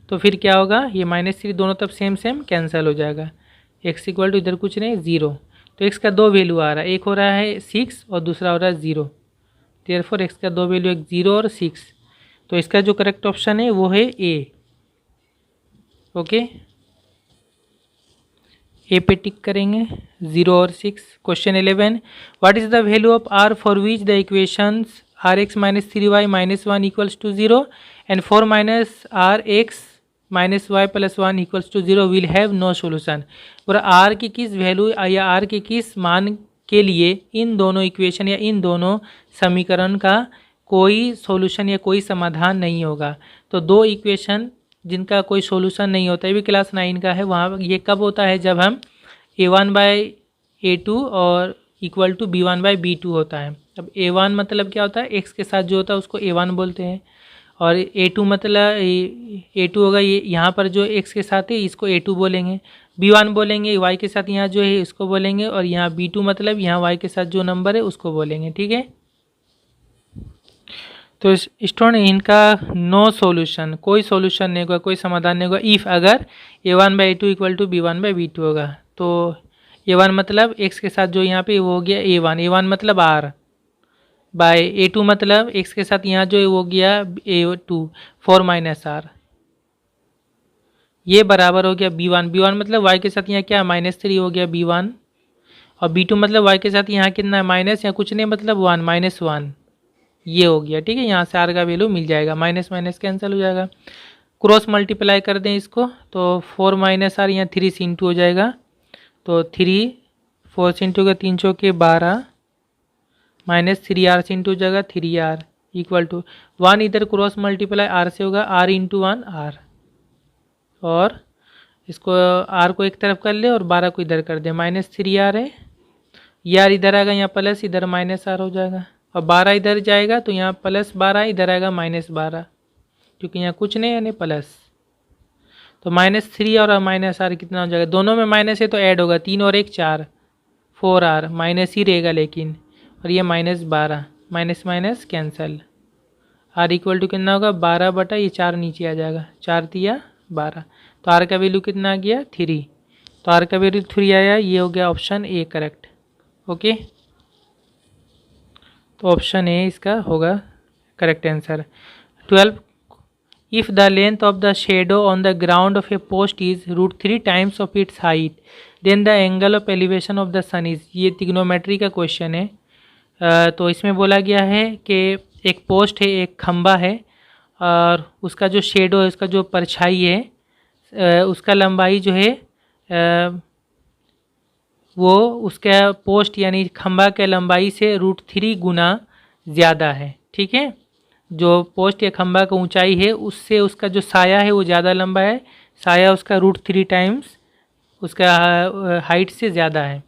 तो फिर क्या होगा, ये -3 दोनों तरफ सेम सेम कैंसिल हो जाएगा, x इक्वल टू इधर कुछ नहीं 0, तो x का दो वैल्यू आ रहा है, एक हो रहा है 6 और दूसरा हो रहा है 0, देयरफॉर x का दो वैल्यू एक 0 और 6, तो इसका जो करेक्ट ऑप्शन है वो है A। ओके, ए पे टिक करेंगे 0 और 6। Question 11, what is the value of r for which the equations rx - 3y - 1 equals to 0 and 4 - rx - y + 1 equals to 0 will have no solution. और r की किस वैल्यू या r के किस मान के लिए इन दोनों इक्वेशन या इन दोनों समीकरण का कोई सॉल्यूशन या कोई समाधान नहीं होगा। तो दो इक्वेशन जिनका कोई सॉल्यूशन नहीं होता, ये भी क्लास 9 का है, वहाँ ये कब होता है जब हम a1/a2 और इक्वल टू b1/b2 होता है। अब a1 मतलब क्या होता है, x के साथ जो होता है उसको a1 बोलते हैं, और a2 मतलब a2 होगा ये यहाँ पर जो x के साथ है इसको a2 बोलेंगे, b1 बोलेंगे y के साथ यहाँ जो है इसको बोलेंगे, और यहाँ b2 मतलब यहाँ y के साथ जो नंबर है उसको बोलेंगे। ठीक है, तो स्टूडेंट इनका नो सॉल्यूशन, कोई सॉल्यूशन नहीं होगा, कोई समाधान नहीं होगा इफ़ अगर a1/a2 इक्वल टू b1/b2 होगा। तो a1 मतलब x के साथ जो यहाँ पे वो हो गया a1 मतलब r बाय a2 मतलब x के साथ यहाँ जो है वो हो गया a2 4 - r, ये बराबर हो गया b1 मतलब y के साथ यहाँ क्या -3 हो गया b1, और b2 मतलब y के साथ यहाँ कितना है माइनस, या कुछ नहीं मतलब 1 -1 ये हो गया। ठीक है, यहाँ से r का वैल्यू मिल जाएगा, माइनस माइनस कैंसिल हो जाएगा, क्रॉस मल्टीप्लाई कर दें इसको तो 4 - r यहाँ 3 से इंटू हो जाएगा, तो 3 4 से इंटू का 3 चौके 12 -3r से इंटू हो जाएगा 3r, इक्वल टू 1 इधर क्रॉस मल्टीप्लाई आर से होगा, आर इंटू 1 आर, और इसको आर को एक तरफ कर ले और 12 को इधर कर दे, -3 आर है, ये आर इधर आएगा, यहाँ प्लस इधर माइनस आर हो जाएगा, और 12 इधर जाएगा तो यहाँ +12 इधर आएगा -12, क्योंकि यहाँ कुछ नहीं है यानी प्लस, तो -3 और -r कितना हो जाएगा, दोनों में माइनस है तो ऐड होगा, 3 और 1 4, 4r माइनस ही रहेगा लेकिन, और ये -12, minus minus cancel, r equal to कितना होगा 12 बटा ये 4 नीचे आ जाएगा, 4 तिया 12, तो r का वैल्यू कितना आ गया 3, तो r का वैल्यू 3 आया, ये हो गया ऑप्शन ए करेक्ट। ओके, तो ऑप्शन ए इसका होगा correct answer. 12, if the length of the shadow on the ground of a post is √3 times of its height, then the angle of elevation of the sun is, ये trigonometry का question है। तो इसमें बोला गया है कि एक पोस्ट है, एक खंबा है, और उसका जो शेडो है, उसका जो परछाई है, उसका लंबाई जो है वो उसका पोस्ट यानी खंबा के लंबाई से √3 गुना ज़्यादा है। ठीक है, जो पोस्ट या खंबा का ऊंचाई है उससे उसका जो साया है वो ज़्यादा लंबा है, साया उसका √3 टाइम्स उसका हाइट से ज़्यादा है।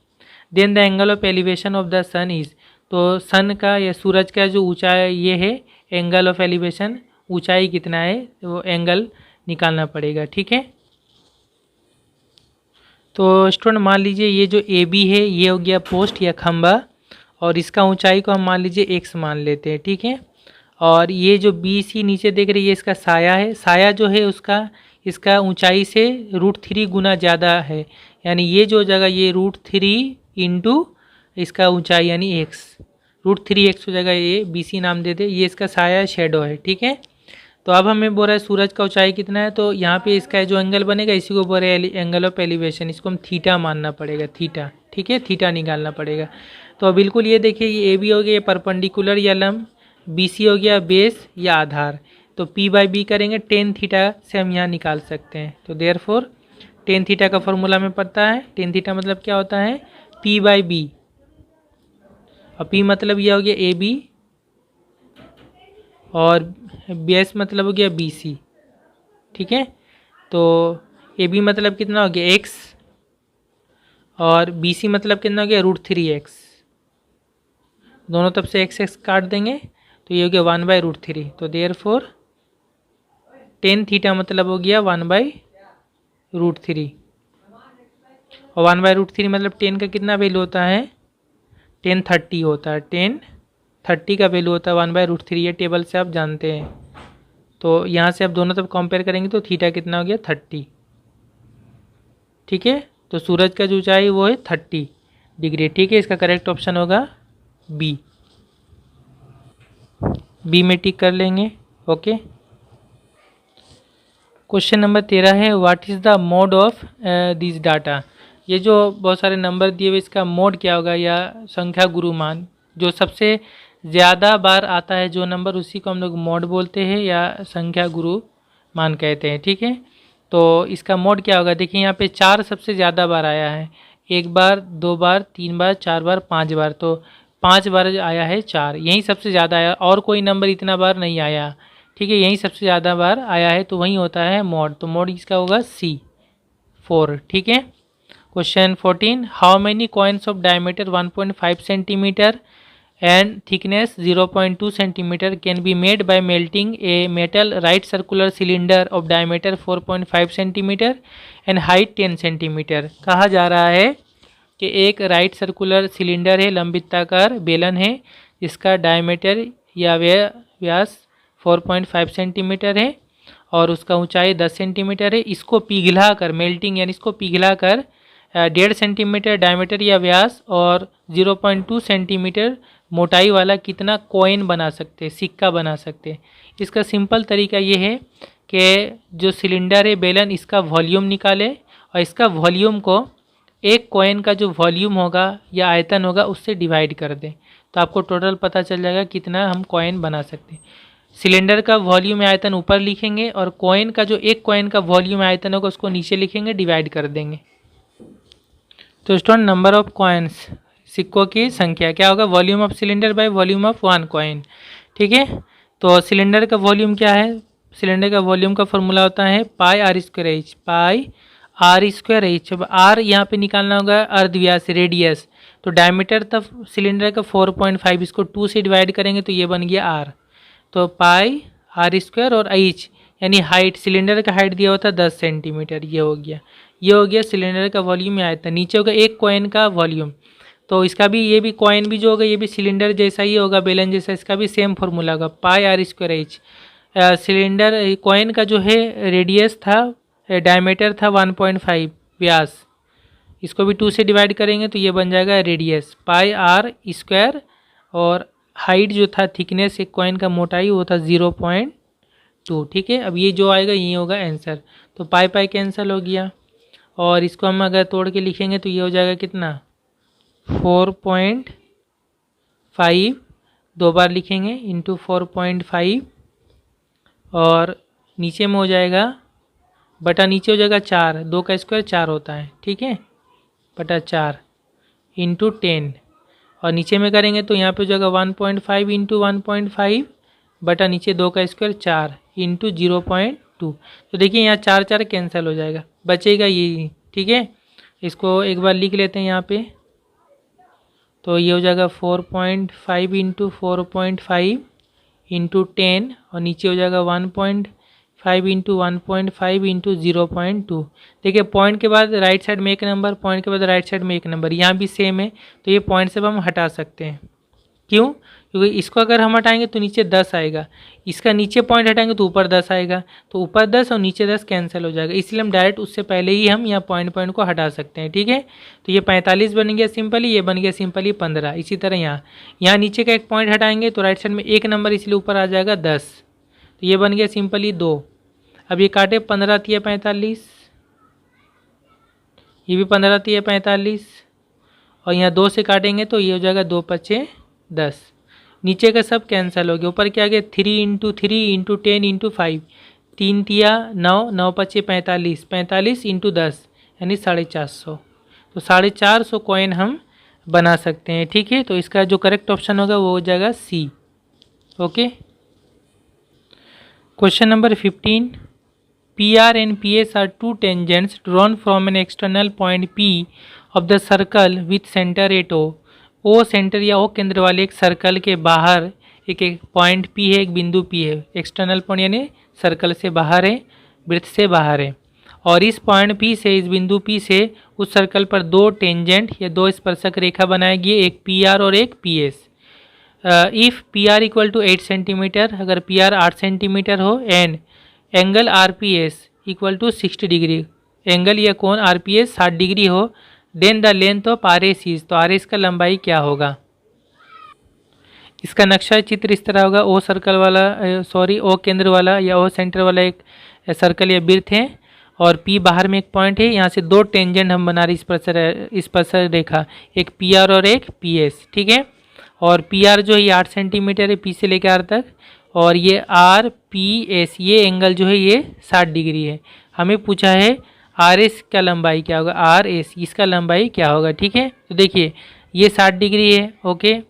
Then the angle of elevation of the sun is, तो सन का या सूरज का जो ऊंचाई ये है, एंगल ऑफ एलिवेशन ऊंचाई कितना है, वो एंगल निकालना पड़ेगा। ठीक है, तो स्टूडेंट मान लीजिए ये जो ए बी है ये हो गया पोस्ट या खंबा, और इसका ऊंचाई को हम मान लीजिए x मान लेते हैं। ठीक है, और ये जो बी सी नीचे देख रही है इसका साया है, साया जो है उसका इसका ऊंचाई से √3 गुना ज़्यादा है, यानी ये जो जगह ये √3 इंटू इसका ऊंचाई यानी x, √3x हो जाएगा, ये बी सी नाम दे दे, ये इसका साया शेडो है। ठीक है, तो अब हमें बोल रहा है सूरज का ऊंचाई कितना है, तो यहाँ पे इसका जो एंगल बनेगा इसी को बोल रहे हैं एंगल ऑफ एलिवेशन, इसको हम थीटा मानना पड़ेगा, थीटा। ठीक है, थीटा निकालना पड़ेगा। तो बिल्कुल ये देखिए, ये ए बी हो गया ये परपेंडिकुलर या लंब, बी सी हो गया बेस या आधार, तो p/b करेंगे tan थीटा से हम यहाँ निकाल सकते हैं। तो देयरफॉर tan थीटा का फॉर्मूला में पता है, tan थीटा मतलब क्या होता है p/b, और p मतलब यह हो गया ए बी, और बेस मतलब हो गया बी सी। ठीक है, तो ए बी मतलब कितना हो गया x, और बी सी मतलब कितना हो गया √3x, दोनों तरफ से x काट देंगे तो ये हो गया 1/√3, तो देयरफॉर tan थीटा मतलब हो गया 1/√3, और 1/√3 मतलब tan का कितना वैल्यू होता है, tan 30 होता है, tan 30 का वैल्यू होता है 1/√3, ये टेबल से आप जानते हैं। तो यहाँ से आप दोनों तरफ कंपेयर करेंगे तो थीटा कितना हो गया 30। ठीक है, तो सूरज का जो ऊंचाई वो है 30 डिग्री। ठीक है, इसका करेक्ट ऑप्शन होगा बी, बी में टिक कर लेंगे। ओके, क्वेश्चन नंबर 13 है, what is the mode of this data, ये जो बहुत सारे नंबर दिए हुए इसका मोड क्या होगा, या संख्या गुरु मान, जो सबसे ज़्यादा बार आता है जो नंबर उसी को हम लोग मोड बोलते हैं या संख्या गुरु मान कहते हैं। ठीक है, तो इसका मोड क्या होगा, देखिए यहाँ पे 4 सबसे ज़्यादा बार आया है, 1 बार 2 बार 3 बार 4 बार 5 बार, तो 5 बार आया है 4, यही सबसे ज़्यादा आया, और कोई नंबर इतना बार नहीं आया। ठीक है, यही सबसे ज़्यादा बार आया है तो वही होता है मोड, तो मोड इसका होगा C 4। ठीक है, question 14, how many coins of diameter 1.5 centimetre and thickness 0.2 centimeter can be made by melting a metal right circular cylinder of diameter 4.5 centimeter and height 10 centimeter। कहा जा रहा है कि एक राइट सर्कुलर सिलेंडर है, लंबिताकार बेलन है, जिसका डायमीटर या व्यास 4.5 सेंटीमीटर है और उसका ऊंचाई 10 सेंटीमीटर है। इसको पिघला कर, मेल्टिंग यानी इसको पिघला कर 1.5 सेंटीमीटर डायमीटर या व्यास और 0.2 सेंटीमीटर मोटाई वाला कितना कॉइन बना सकते हैं, सिक्का बना सकते हैं। इसका सिंपल तरीका ये है कि जो सिलेंडर है बेलन, इसका वॉल्यूम निकाले और इसका वॉल्यूम को एक कॉइन का जो वॉल्यूम होगा या आयतन होगा उससे डिवाइड कर दें, तो आपको टोटल पता चल जाएगा कितना हम कॉइन बना सकते हैं। सिलेंडर का वॉल्यूम आयतन ऊपर लिखेंगे और कॉइन का जो एक कॉइन का वॉल्यूम आयतन होगा उसको नीचे लिखेंगे, डिवाइड कर देंगे। तो स्टूडेंट नंबर ऑफ कॉइन्स, सिक्कों की संख्या क्या होगा, volume of cylinder by volume of one coin. ठीक है, तो सिलेंडर का वॉल्यूम क्या है? सिलेंडर का वॉल्यूम का फॉर्मूला होता है pi r square h, pi r square h. अब आर यहाँ पे निकालना होगा अर्धव्यास रेडियस, तो डायमीटर तब सिलेंडर का 4.5, इसको 2 से डिवाइड करेंगे तो ये बन गया आर। तो पाई आर स्क्वायर और एच यानी हाइट, सिलेंडर का हाइट दिया होता है 10 सेंटीमीटर, ये हो गया। ये हो गया सिलेंडर का वॉल्यूम आया था। नीचे होगा एक कॉइन का वॉल्यूम, तो इसका भी, ये भी कॉइन भी जो होगा ये भी सिलेंडर जैसा ही होगा, बेलन जैसा, इसका भी सेम फॉर्मूला होगा pi r square h. Cylinder coin का जो है रेडियस था, डायमीटर था 1.5 व्यास, इसको भी 2 से डिवाइड करेंगे तो ये बन जाएगा रेडियस पाई आर स्क्वायर, और हाइट जो था थिकनेस एक कॉइन का मोटाई वो था 0.2। ठीक है, अब ये जो आएगा ये होगा आंसर। तो पाई पाई कैंसिल हो गया, और इसको हम अगर तोड़ के लिखेंगे तो ये हो जाएगा कितना 4.5, 2 बार लिखेंगे इंटू 4.5, और नीचे में हो जाएगा बटा नीचे हो जाएगा 4, 2 का स्क्वायर 4 होता है, ठीक है, बटा 4 इंटू 10, और नीचे में करेंगे तो यहाँ पे हो जाएगा 1.5 इंटू 1.5 बटा नीचे 2 का स्क्वायर 4 इंटू 0.2। तो देखिए यहाँ 4 4 कैंसिल हो जाएगा, बचेगा ये, ठीक है। इसको एक बार लिख लेते हैं यहाँ पे, तो ये हो जाएगा 4.5 इंटू 4.5 इंटू 10, और नीचे हो जाएगा 1.5 इंटू 1.5 इंटू 0.2। देखिए पॉइंट के बाद राइट साइड में एक नंबर, पॉइंट के बाद राइट साइड में एक नंबर, यहाँ भी सेम है, तो ये पॉइंट से हम हटा सकते हैं। क्यों? क्योंकि इसको अगर हम हटाएंगे तो नीचे 10 आएगा, इसका नीचे पॉइंट हटाएंगे तो ऊपर 10 आएगा, तो ऊपर 10 और नीचे 10 कैंसिल हो जाएगा, इसलिए हम डायरेक्ट उससे पहले ही हम यहाँ पॉइंट को हटा सकते हैं, ठीक है। तो ये 45 बन गया सिंपली, ये बन गया सिंपली 15। इसी तरह यहाँ नीचे का एक पॉइंट हटाएंगे तो राइट साइड में एक नंबर, इसलिए ऊपर आ जाएगा 10, तो ये बन गया सिंपली 2। अब ये काटे 15 तिया 45, ये भी 15 तिया 45, और यहाँ 2 से काटेंगे तो ये हो जाएगा 2 पचे 10, नीचे का सब कैंसिल हो गया, ऊपर क्या आ गया 3 इंटू 3 इंटू 10 इंटू 5, 3 तिया 9, 9 पचे 45, 45 इंटू 10 यानी 450, तो 450 कॉइन हम बना सकते हैं, ठीक है। तो इसका जो करेक्ट ऑप्शन होगा वो हो जाएगा C. Okay, question number 15, PR and PS are two tangents drawn from an external point P of the circle with center at O। O centre या O केंद्र वाले एक सर्कल के बाहर एक पॉइंट P है, एक बिंदु P है, एक्सटर्नल पॉइंट यानी सर्कल से बाहर है, वृत्त से बाहर है, और इस पॉइंट P से, इस बिंदु P से उस सर्कल पर 2 टेंजेंट या 2 स्पर्शक रेखा बनाएगी, एक PR और एक PS। If PR equal to 8 centimeter, अगर PR 8 सेंटीमीटर हो, and angle RPS equal to 60 degree, angle या कोण RPS 60 डिग्री हो, then the length of RS is, तो RS का लंबाई क्या होगा। इसका नक्शा चित्र इस तरह होगा, ओ सर्कल वाला ओ केंद्र वाला या ओ सेंटर वाला एक सर्कल या वृत्त है, और P बाहर में एक पॉइंट है, यहाँ से 2 टेंजेंट हम बना रहे स्पर्शक रेखा, एक PR और एक PS, ठीक है। और PR जो है ये 8 सेंटीमीटर है P से लेकर R तक, और ये RPS ये एंगल जो है ये 60 डिग्री है। हमें पूछा है RS का लंबाई क्या होगा, RS इसका लंबाई क्या होगा, ठीक है। तो देखिए ये 60 डिग्री है, ओके,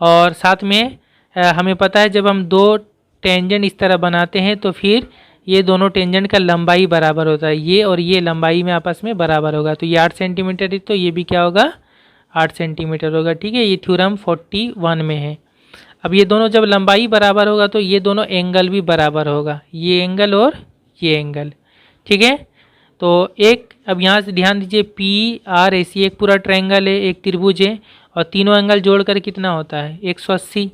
और साथ में हमें पता है जब हम 2 टेंजेंट इस तरह बनाते हैं तो फिर ये दोनों टेंजेंट का लंबाई बराबर होता है, ये और ये लंबाई में आपस में बराबर होगा, तो ये 8 सेंटीमीटर है तो ये भी क्या होगा 8 सेंटीमीटर होगा, ठीक है। ये थ्योरम 41 में है। अब ये दोनों जब लंबाई बराबर होगा तो ये दोनों एंगल भी बराबर होगा, ये एंगल और ये एंगल, ठीक है। तो एक अब यहाँ से ध्यान दीजिए PRAC एक पूरा ट्रायंगल है, एक त्रिभुज है, और तीनों एंगल जोड़कर कितना होता है 180,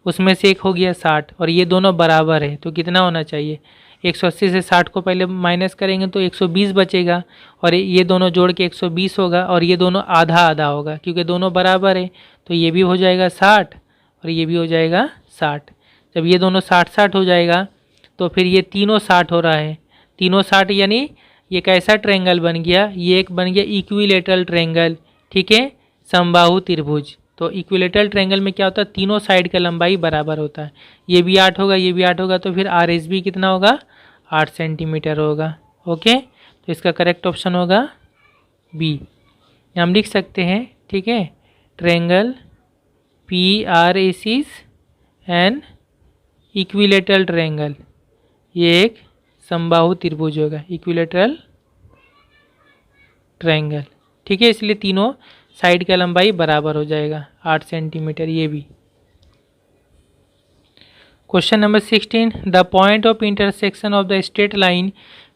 उसमें से एक हो गया 60, और ये दोनों बराबर है तो कितना होना चाहिए 180 से 60 को पहले माइनस करेंगे तो 120 बचेगा, और ये दोनों जोड़ के 120 होगा, और ये दोनों आधा आधा होगा क्योंकि दोनों बराबर है, तो ये भी हो जाएगा 60 और ये भी हो जाएगा 60। जब ये दोनों 60-60 हो जाएगा तो फिर ये तीनों 60 हो रहा है, तीनों 60 यानी ये कैसा ट्रायंगल बन गया, ये एक बन गया इक्विलेटरल ट्रायंगल, ठीक है, समबाहु त्रिभुज। तो इक्विलेटरल ट्रायंगल में क्या होता है तीनों साइड का लंबाई बराबर होता है, ये भी 8 होगा, ये भी 8 होगा, तो फिर RS भी कितना होगा 8 सेंटीमीटर होगा, ओके। तो इसका करेक्ट ऑप्शन होगा बी, हम लिख सकते हैं, ठीक है, triangle PRAC and equilateral triangle, ये एक समबाहु त्रिभुज होगा, इक्विलेटरल ट्रायंगल। ठीक है, इसलिए तीनों साइड का लंबाई बराबर हो जाएगा 8 सेंटीमीटर ये भी। Question number 16, the point of intersection of the straight line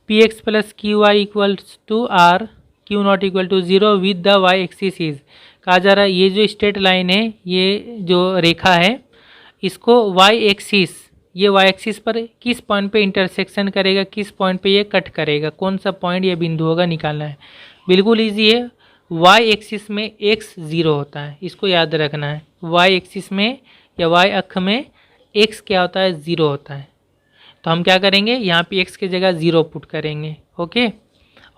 p x plus q y equals to r q not equal to 0 with the y axis is. कहा जा रहा है ये जो स्ट्रेट लाइन है, ये जो रेखा है, इसको वाई एक्सिस, ये वाई एक्सिस पर किस पॉइंट पे इंटरसेक्शन करेगा, किस पॉइंट पे ये कट करेगा, कौन सा पॉइंट ये बिंदु होगा निकालना है। बिल्कुल ईजी है, वाई एक्सिस में x 0 होता है, इसको याद रखना है। वाई एक्सिस में या वाई अक्ष में x क्या होता है, 0 होता है। तो हम क्या करेंगे, यहाँ पे x की जगह 0 पुट करेंगे, ओके,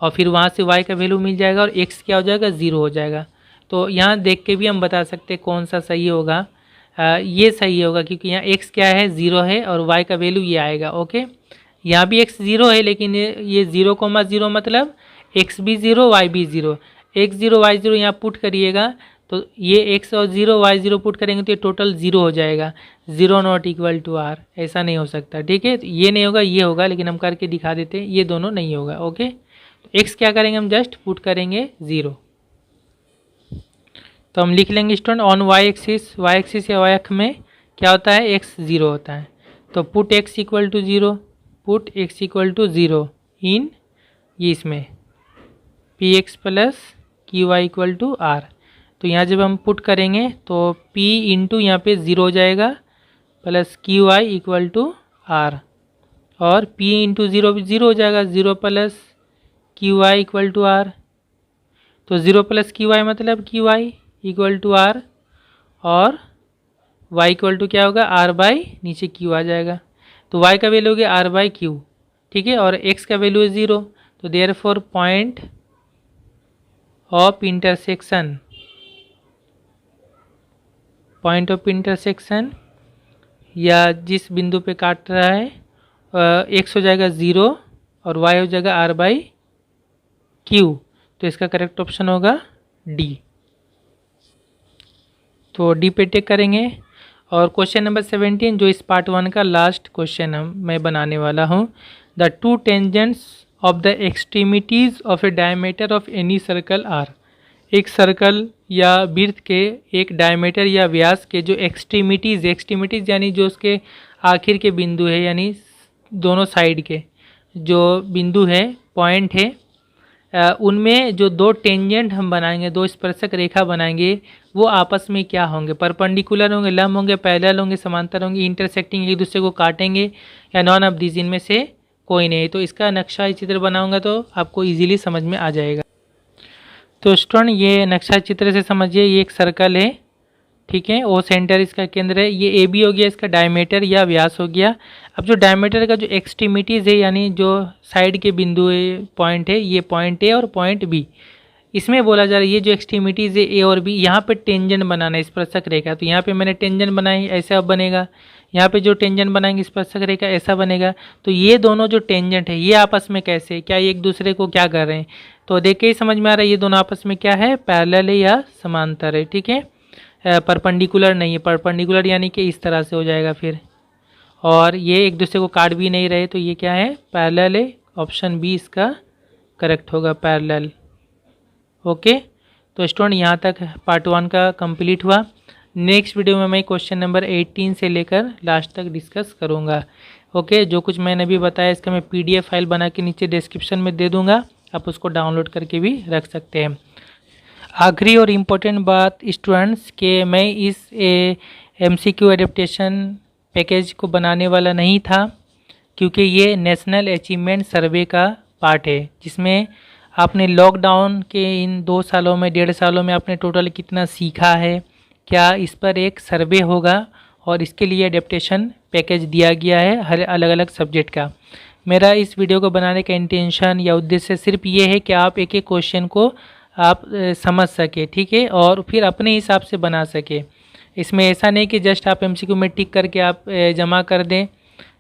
और फिर वहाँ से y का वैल्यू मिल जाएगा और x क्या हो जाएगा, 0 हो जाएगा। तो यहाँ देख के भी हम बता सकते हैं कौन सा सही होगा। ये सही होगा क्योंकि यहाँ x क्या है, 0 है और y का वैल्यू ये आएगा, ओके। यहाँ भी x 0 है, लेकिन ये 0,0 मतलब x भी 0 y भी 0, x 0 y 0 यहाँ पुट करिएगा तो ये x और 0 y 0 पुट करेंगे तो ये टोटल 0 हो जाएगा, 0 नॉट इक्वल टू r। ऐसा नहीं हो सकता, ठीक है, ये नहीं होगा, ये होगा, लेकिन हम करके दिखा देते हैं, ये दोनों नहीं होगा, ओके। तो x क्या करेंगे, हम जस्ट पुट करेंगे 0। तो हम लिख लेंगे स्टूडेंट ऑन वाई एक्सिस या वाई अक्ष में क्या होता है, x 0 होता है। तो put x equal to 0, put x equal to 0 in ये इसमें p x plus q y equal to r. तो यहाँ जब हम पुट करेंगे तो p इंटू यहाँ पे 0 हो जाएगा plus q y equal to r, और p इंटू 0 भी 0 हो जाएगा, 0 plus q y equal to r. तो 0 प्लस क्यू वाई मतलब q y equal to r, और y इक्वल टू क्या होगा, r बाई नीचे q आ जाएगा। तो y का वैल्यू हो गया r बाई क्यू, ठीक है, और x का वैल्यू है 0। तो therefore point of intersection, point of intersection या जिस बिंदु पे काट रहा है, x हो जाएगा 0 और y हो जाएगा r बाई क्यू। तो इसका करेक्ट ऑप्शन होगा डी। तो डी पे टिक करेंगे। और क्वेश्चन नंबर 17 जो इस पार्ट 1 का लास्ट क्वेश्चन मैं बनाने वाला हूँ, the two tangents of the extremities of a diameter of any circle are. एक सर्कल या वृत्त के एक डायमीटर या व्यास के जो एक्सट्रीमिटीज़ यानी जो उसके आखिर के बिंदु है, यानी दोनों साइड के जो बिंदु है, पॉइंट है, उनमें जो दो टेंजेंट हम बनाएंगे, दो स्पर्शक रेखा बनाएंगे, वो आपस में क्या होंगे, परपेंडिकुलर होंगे, लंब होंगे, पैरेलल होंगे, समांतर होंगे, इंटरसेक्टिंग, एक दूसरे को काटेंगे, या नॉन ऑफ दिस, इनमें से कोई नहीं। तो इसका नक्शा चित्र बनाऊंगा तो आपको इजीली समझ में आ जाएगा। तो स्टूडेंट ये नक्शा चित्र से समझिए, ये एक सर्कल है, ठीक है, ओ सेंटर इसका केंद्र है, ये ए बी हो गया, इसका डायमीटर या व्यास हो गया। अब जो डायमीटर का जो एक्सट्रीमिटीज़ है, यानी जो साइड के बिंदु है, पॉइंट है, ये पॉइंट ए और पॉइंट बी, इसमें बोला जा रहा है ये जो एक्सट्रीमिटीज़ है ए और बी, यहाँ पे टेंजेंट बनाना है स्पर्शक रेखा। तो यहाँ पे मैंने टेंजेंट बनाई, ऐसा बनेगा। यहाँ पे जो टेंजेंट बनाएंगे स्पर्शक रेखा, ऐसा बनेगा। तो ये दोनों जो टेंजेंट है, ये आपस में कैसे, क्या एक दूसरे को क्या कर रहे हैं, तो देख के ही समझ में आ रहा है ये दोनों आपस में क्या है, पैरेलल है या समांतर है, ठीक है, परपेंडिकुलर नहीं है। परपेंडिकुलर यानी कि इस तरह से हो जाएगा फिर, और ये एक दूसरे को काट भी नहीं रहे, तो ये क्या है, पैरेलल है। ऑप्शन बी इसका करेक्ट होगा, पैरेलल। ओके, तो स्टूडेंट यहाँ तक पार्ट 1 का कंप्लीट हुआ। नेक्स्ट वीडियो में मैं क्वेश्चन नंबर 18 से लेकर लास्ट तक डिस्कस करूँगा। ओके, जो कुछ मैंने अभी बताया इसका मैं PDF फाइल बना के नीचे डिस्क्रिप्शन में दे दूँगा, आप उसको डाउनलोड करके भी रख सकते हैं। आखिरी और इम्पोर्टेंट बात स्टूडेंट्स के मैं इस MCQ एडेप्टेशन पैकेज को बनाने वाला नहीं था, क्योंकि ये नेशनल अचीवमेंट सर्वे का पार्ट है, जिसमें आपने लॉकडाउन के इन 2 सालों में, 1.5 सालों में आपने टोटल कितना सीखा है, क्या इस पर एक सर्वे होगा, और इसके लिए एडेप्टेशन पैकेज दिया गया है हर अलग अलग सब्जेक्ट का। मेरा इस वीडियो को बनाने का इंटेंशन या उद्देश्य सिर्फ ये है कि आप एक एक क्वेश्चन को आप समझ सके, ठीक है, और फिर अपने हिसाब से बना सके। इसमें ऐसा नहीं कि जस्ट आप MCQ में टिक करके आप जमा कर दें,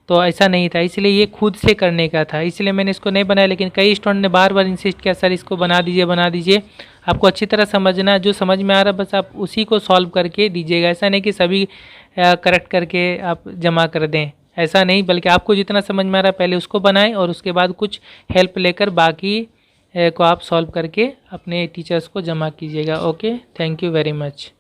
तो ऐसा नहीं था, इसलिए ये खुद से करने का था, इसलिए मैंने इसको नहीं बनाया। लेकिन कई स्टूडेंट ने बार बार इंसिस्ट किया, सर इसको बना दीजिए, बना दीजिए। आपको अच्छी तरह समझना, जो समझ में आ रहा है बस आप उसी को सॉल्व करके दीजिएगा। ऐसा नहीं कि सभी करेक्ट करके आप जमा कर दें, ऐसा नहीं, बल्कि आपको जितना समझ में आ रहा है पहले उसको बनाएं और उसके बाद कुछ हेल्प लेकर बाकी को आप सॉल्व करके अपने टीचर्स को जमा कीजिएगा। Okay, thank you very much.